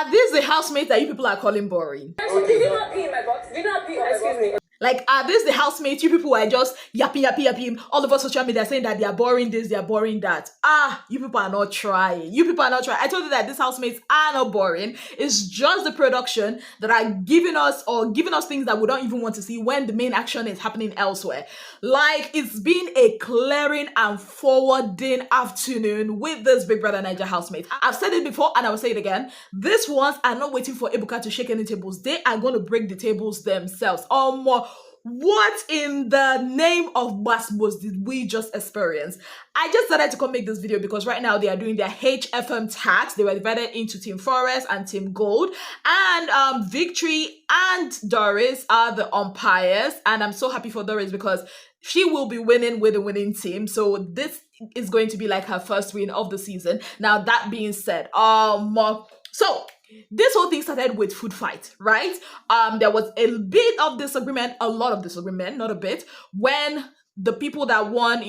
Are these the housemates that you people are calling boring? Did you not pee in my box? Did you not pee? Excuse me. Like, are these the housemates you people are just yapping all over social media saying that they are boring this, they are boring that? You people are not trying. You people are not trying. I told you that these housemates are not boring. It's just the production that are giving us things that we don't even want to see when the main action is happening elsewhere. Like, it's been a clearing and forwarding afternoon with this Big Brother Niger housemates. I've said it before and I will say it again. These ones are not waiting for Ebuka to shake any tables. They are going to break the tables themselves. What in the name of Gbos did we just experience? I just decided to come make this video because right now they are doing their HFM tags. They were divided into Team Forest and Team Gold, and Victory and Doris are the umpires, and I'm so happy for Doris because she will be winning with the winning team. So this is going to be like her first win of the season. Now, that being said, so this whole thing started with food fight, right? There was a bit of disagreement, a lot of disagreement, not a bit, when the people that won,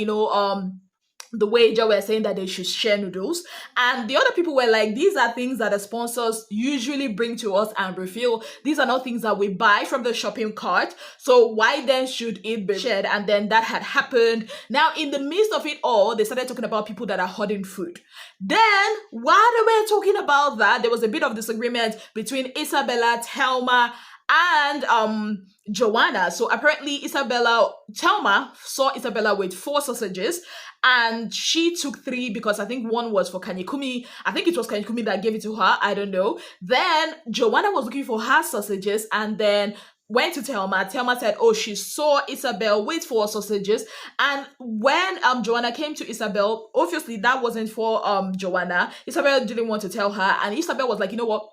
the wager were saying that they should share noodles, and the other people were like, these are things that the sponsors usually bring to us and refill. These are not things that we buy from the shopping cart, so why then should it be shared? And then that had happened. Now, in the midst of it all, they started talking about people that are hoarding food. Then, while they were talking about that, there was a bit of disagreement between Isabella, Thelma, and Joanna. So apparently Thelma saw Isabella with 4 sausages and she took 3 because I think one was for Kanyikuma. I think it was Kanyikuma that gave it to her. I don't know. Then Joanna was looking for her sausages and then went to Thelma. Thelma said, oh, she saw Isabel with 4 sausages. And when Joanna came to Isabel, obviously that wasn't for Joanna. Isabel didn't want to tell her. And Isabel was like, you know what?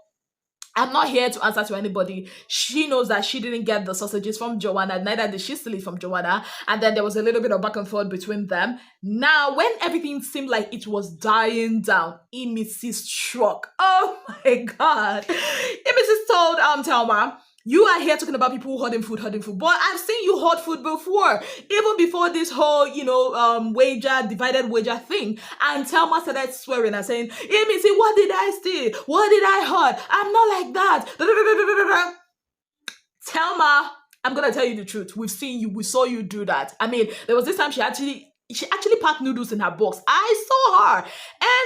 I'm not here to answer to anybody. She knows that she didn't get the sausages from Joanna, neither did she steal it from Joanna. And then there was a little bit of back and forth between them. Now, when everything seemed like it was dying down, Imisi struck. Oh my God. Imisi told Thelma, you are here talking about people hoarding food. But I've seen you hoard food before, even before this whole, divided wager thing. And Thelma started swearing and saying, Imisi, what did I steal? What did I hoard? I'm not like that. Thelma, I'm gonna tell you the truth. We've seen you. We saw you do that. I mean, there was this time she actually packed noodles in her box. I saw her.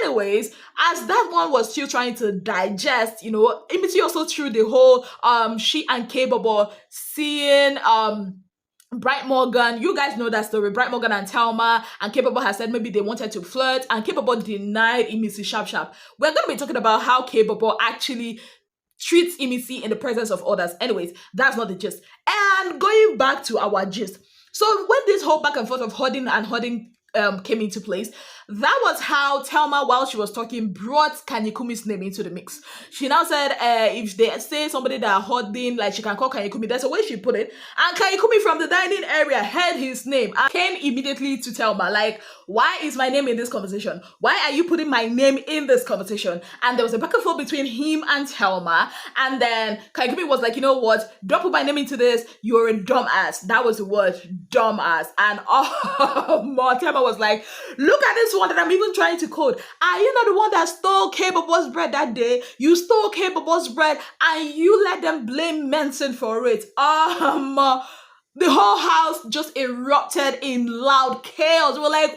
Anyways, as that one was still trying to digest, Imiti also threw the whole she and K-Bobo seeing Bright Morgan. You guys know that story. Bright Morgan and Thelma and K-Bobo has said maybe they wanted to flirt, and K-Bobo denied Imisi sharp. We're gonna be talking about how K-Bobo actually treats Imisi in the presence of others. Anyways, that's not the gist. And going back to our gist. So when this whole back and forth of hoarding came into place, that was how Thelma, while she was talking, brought Kanyikumi's name into the mix. She now said, if they say somebody that are hoarding, like she can call Kanyikumi. That's the way she put it. And Kanyikumi from the dining area heard his name and came immediately to Thelma, like, why is my name in this conversation? Why are you putting my name in this conversation? And there was a back and forth between him and Thelma. And then Kanyikumi was like, you know what? Don't put my name into this. You're a dumbass. That was the word, dumbass. And Thelma was like, look at this one that I'm even trying to code. Are you not the one that stole K-Bobo's bread that day? You stole K-Bobo's bread and you let them blame Manson for it. The whole house just erupted in loud chaos. We're like,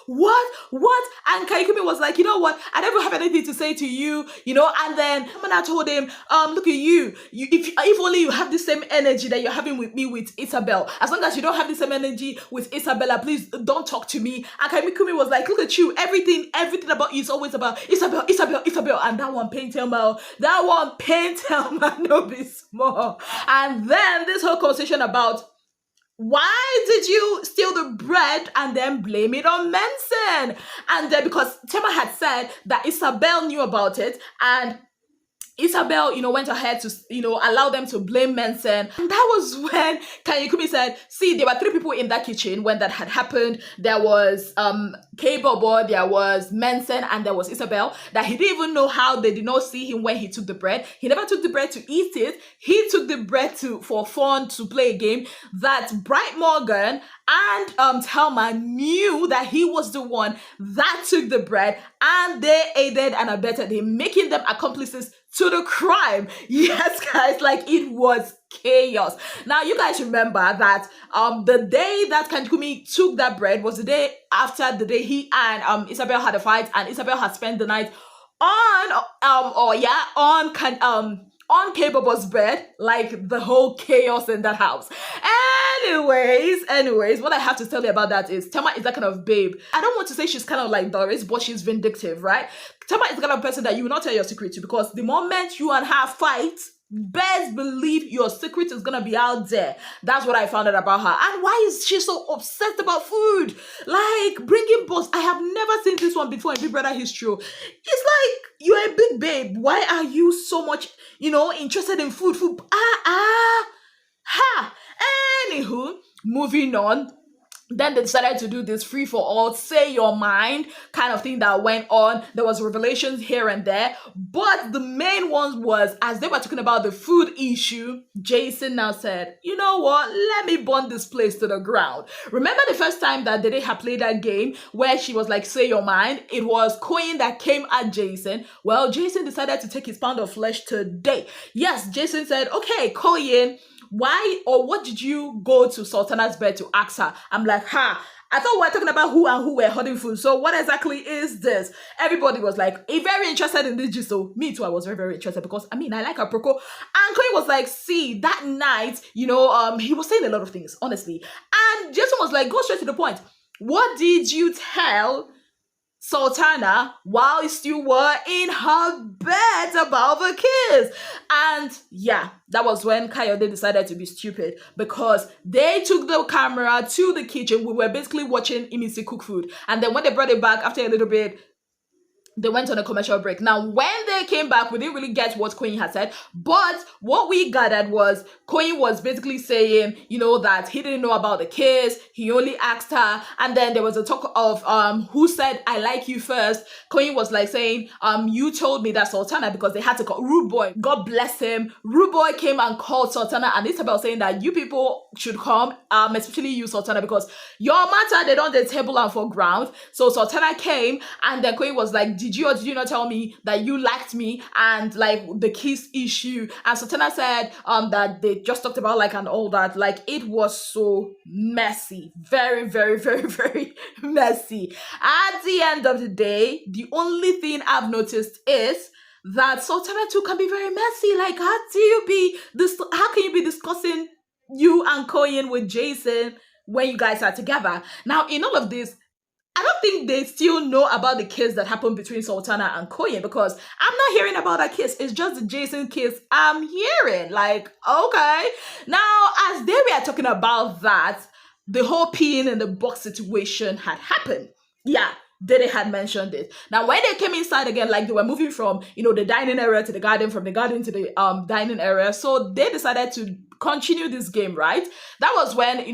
what? And Kanyikumi was like, you know what? I never have anything to say to you, And then I told him, look at you. If only you have the same energy that you're having with me with Isabel. As long as you don't have the same energy with Isabella, please don't talk to me. And Kanyikumi was like, look at you. Everything about you is always about Isabel. And that one pain Thelma. No be small. And then this whole conversation about why did you steal the bread and then blame it on Manson? And then because Thelma had said that Isabel knew about it and Isabel, went ahead to, allow them to blame Manson. And that was when Kanyikumi said, see, there were 3 people in that kitchen when that had happened. There was K-Bobo, there was Manson, and there was Isabel. That he didn't even know how they did not see him when he took the bread. He never took the bread to eat it. He took the bread for fun, to play a game. That Bright Morgan and Thelma knew that he was the one that took the bread, and they aided and abetted him, making them accomplices to the crime. Yes, guys, like it was chaos. Now you guys remember that the day that Kanyikuma took that bread was the day after the day he and Isabel had a fight, and Isabel had spent the night on on K-Bobo's bed, like the whole chaos in that house. Anyways, what I have to tell you about that is Thelma is that kind of babe. I don't want to say she's kind of like Doris, but she's vindictive, right? Thelma is the kind of person that you will not tell your secret to, because the moment you and her fight, best believe your secret is gonna be out there. That's what I found out about her. And why is she so obsessed about food? Like bringing Gbos. I have never seen this one before in Big Brother history. It's like, you're a big babe. Why are you so much, interested in food? Anywho, moving on. Then they decided to do this free for all, say your mind kind of thing that went on. There was revelations here and there, but the main one was, as they were talking about the food issue, Jason now said, you know what, let me burn this place to the ground. Remember the first time that Dede had played that game where she was like, say your mind? It was Queen that came at Jason. Well, Jason decided to take his pound of flesh today. Yes, Jason said, okay, Koyin, why or what did you go to Sultana's bed to ask her? I'm like, I thought we were talking about who and who were hoarding food. So what exactly is this? Everybody was like, very interested in this gist. So me too, I was very, very interested because, I like her Proko. And Queen was like, see, that night, he was saying a lot of things, honestly. And Jason was like, go straight to the point. What did you tell Sultana while you were in her bed about the kids? And yeah, that was when Kayode decided to be stupid, because they took the camera to the kitchen. We were basically watching Imisi cook food, and then when they brought it back after a little bit, they went on a commercial break. Now, when they came back, we didn't really get what Queen had said, but what we gathered was Queen was basically saying, that he didn't know about the kids, he only asked her, and then there was a talk of who said I like you first. Queen was like saying, you told me that Sultana, because they had to call Rude Boy, God bless him. Rude Boy came and called Sultana, and Isabel saying that you people should come, especially you, Sultana, because your matter, they don't the table and for ground. So Sultana came, and then Queen was like, did you or did you not tell me that you liked me, and like the kiss issue? And Sultana said that they just talked about like and all that. Like it was so messy, very, very, very, very messy. At the end of the day, the only thing I've noticed is that Sultana too can be very messy. Like how can you be discussing you and Koyin with Jason when you guys are together? Now in all of this, I don't think they still know about the kiss that happened between Sultana and Koyin, because I'm not hearing about that kiss. It's just the Jason kiss I'm hearing. Like, okay. Now, as they were talking about that, the whole peeing in the box situation had happened. Yeah, Dede had mentioned it. Now, when they came inside again, like they were moving from, the dining area to the garden, from the garden to the dining area. So they decided to continue this game, right? That was when, in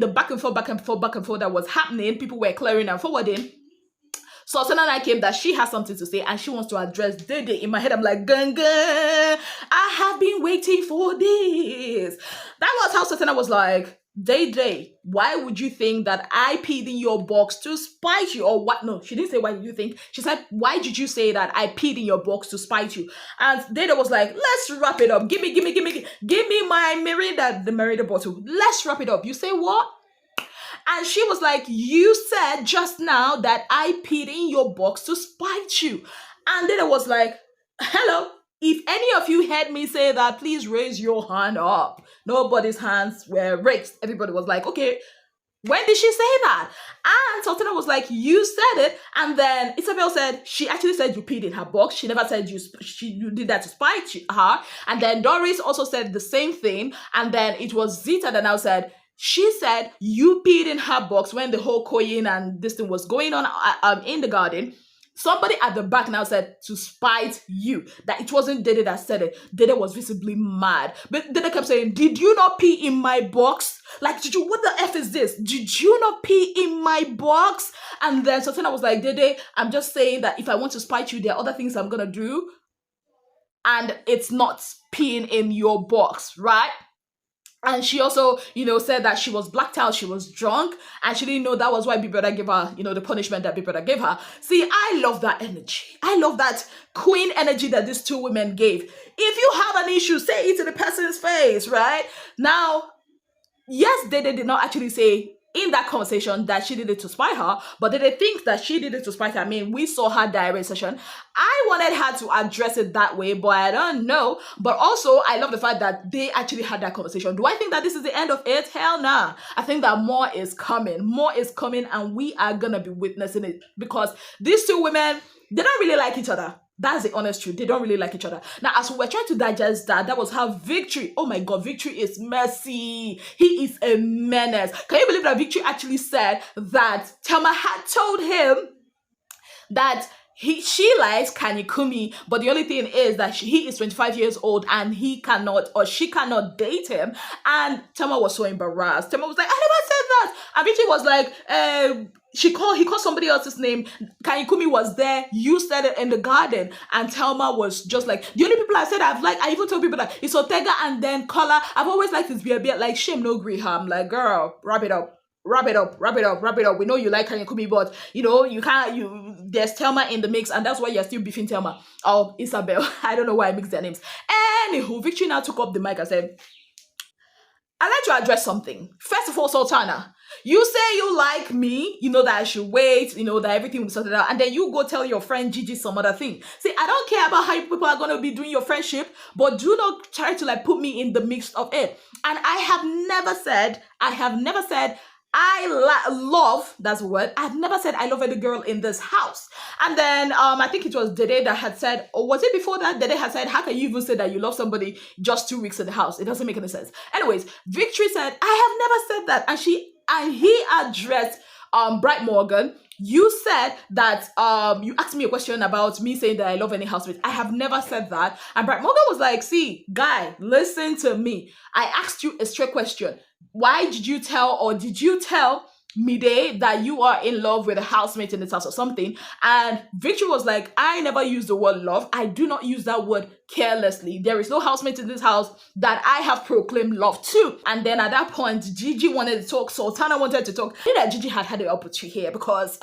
the back and forth that was happening, people were clearing and forwarding. So Sultana came that she has something to say and she wants to address Dede. In my head, I'm like, Ganga, I have been waiting for this. That was how Sultana was like, Dede, why would you think that I peed in your box to spite you? Or what? No, she didn't say why did you think. She said, why did you say that I peed in your box to spite you? And Dede was like, let's wrap it up. Give me my Merida, the Merida bottle. Let's wrap it up. You say what? And she was like, you said just now that I peed in your box to spite you. And Dede was like, hello. If any of you heard me say that, please raise your hand up. Nobody's hands were raised. Everybody was like, okay, when did she say that? And Sultana was like, you said it. And then Isabel said, she actually said you peed in her box. She never said you did that to spite her. And then Doris also said the same thing. And then it was Zita that now said, she said you peed in her box when the whole Koyin and this thing was going on in the garden. Somebody at the back now said to spite you, that it wasn't Dede that said it. Dede was visibly mad. But Dede kept saying, did you not pee in my box? Like, what the F is this? Did you not pee in my box? And then Sultana was like, Dede, I'm just saying that if I want to spite you, there are other things I'm going to do. And it's not peeing in your box, right? And she also, said that she was blacked out, she was drunk, and she didn't know that was why Big Brother gave her, the punishment that Big Brother gave her. See, I love that energy. I love that queen energy that these two women gave. If you have an issue, say it to the person's face, right? Now, yes, Dede did not actually say in that conversation that she did it to spite her, but Dede thinks that she did it to spite her. I mean, we saw her diary session. I wanted her to address it that way, but I don't know. But also, I love the fact that they actually had that conversation. Do I think that this is the end of it? Hell nah. I think that more is coming. More is coming, and we are gonna be witnessing it, because these two women, they don't really like each other. That's the honest truth. They don't really like each other. Now, as we were trying to digest that, that was how Victory, oh my God, Victory is messy. He is a menace. Can you believe that Victory actually said that Thelma had told him that she likes Kanyikuma, but the only thing is that he is 25 years old and he cannot, or she cannot date him. And Thelma was so embarrassed. Thelma was like, I never said that. And Victory was like, he called somebody else's name. Kanyikuma was there. You said it in the garden. And Thelma was just like, the only people I said I've liked, I even told people that it's Ortega and then Collar. I've always liked his beard, like shame no gree. I'm like, girl, wrap it up. Wrap it up. We know you like Kanyikuma, but you can't, there's Thelma in the mix, and that's why you're still beefing Thelma. Oh, Isabel. I don't know why I mixed their names. Anywho, Victory now took up the mic and said, I'd like to address something. First of all, Sultana, you say you like me, you know that I should wait, you know that everything will be sorted out, and then you go tell your friend Gigi some other thing. See, I don't care about how you people are going to be doing your friendship, but do not try to like put me in the mix of it. And I have never said, love, that's the word. I've never said I love any girl in this house. And then I think it was Dede that had said, or was it before that? Dede had said, how can you even say that you love somebody just 2 weeks in the house? It doesn't make any sense. Anyways, Victory said, I have never said that. And he addressed Bright Morgan. You said that you asked me a question about me saying that I love any housemate. I have never said that. And Bright Morgan was like, see, guy, listen to me. I asked you a straight question. Why did you tell Mide that you are in love with a housemate in this house or something? And Victory was like, I never use the word love. I do not use that word carelessly. There is no housemate in this house that I have proclaimed love to. And then at that point, Gigi wanted to talk. Sultana wanted to talk. I think that Gigi had the opportunity here because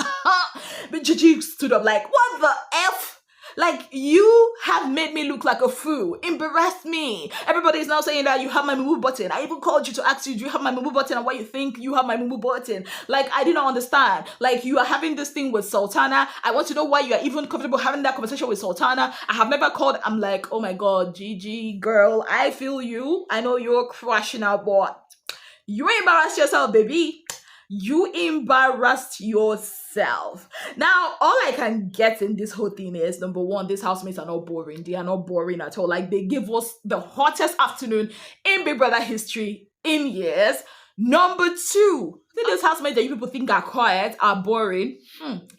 but Gigi stood up like, what the F? Like, you have made me look like a fool, embarrassed me. Everybody is now saying that you have my Mumu button. I even called you to ask you, do you have my Mumu button and why you think you have my Mumu button? Like, I didn't understand. Like, you are having this thing with Sultana. I want to know why you are even comfortable having that conversation with Sultana. I have never called. I'm like, oh my God, Gigi, girl, I feel you. I know you're crushing out, but you embarrassed yourself, baby. You embarrassed yourself. Now, all I can get in this whole thing is, number one, these housemates are not boring. They are not boring at all. Like, they give us the hottest afternoon in Big Brother history in years. Number two, these housemates that you people think are quiet are boring.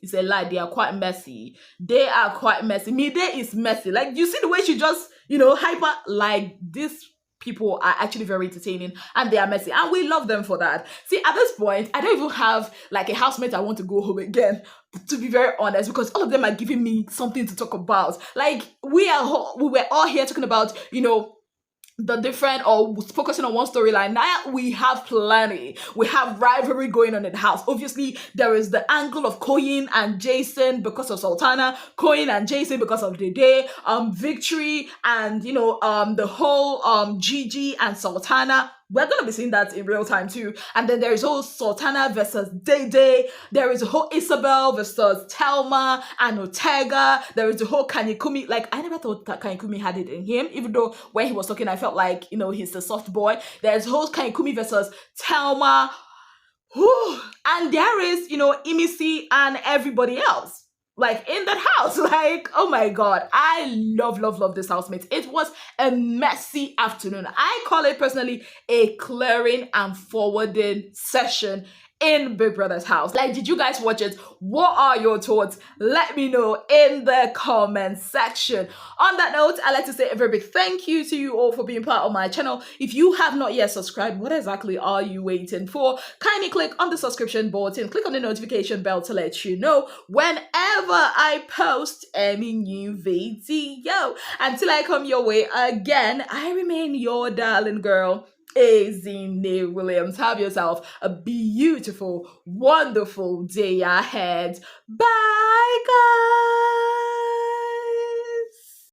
It's a lie. They are quite messy. Mide is messy. Like, you see the way she just, hyper, like this. People are actually very entertaining and they are messy and we love them for that. See, at this point, I don't even have like a housemate I want to go home again, to be very honest, because all of them are giving me something to talk about. Like, we were all here talking about, the different or focusing on one storyline. Now we have plenty. We have rivalry going on in the house. Obviously, there is the angle of Koyin and Jason because of Sultana, Koyin and Jason because of Dede, Victory, and the whole Gigi and Sultana. We're going to be seeing that in real time too. And then there is whole Sultana versus Dede. There is a whole Isabel versus Thelma and Ortega. There is the whole Kanyikuma. Like, I never thought that Kanyikuma had it in him, even though when he was talking, I felt like, he's a soft boy. There's whole Kanyikuma versus Thelma. Whew. And there is, Imisi and everybody else. Like, in that house, like, oh my God, I love this housemate. It was a messy afternoon. I call it personally a clearing and forwarding session in Big Brother's house. Like, did you guys watch it? What are your thoughts? Let me know in the comment section. On that note, I'd like to say a very big thank you to you all for being part of my channel. If you have not yet subscribed, what exactly are you waiting for? Kindly click on the subscription button, click on the notification bell to let you know whenever I post any new video. Until I come your way again, I remain your darling girl, Ezinnemwilliams. Have yourself a beautiful, wonderful day ahead. Bye, guys.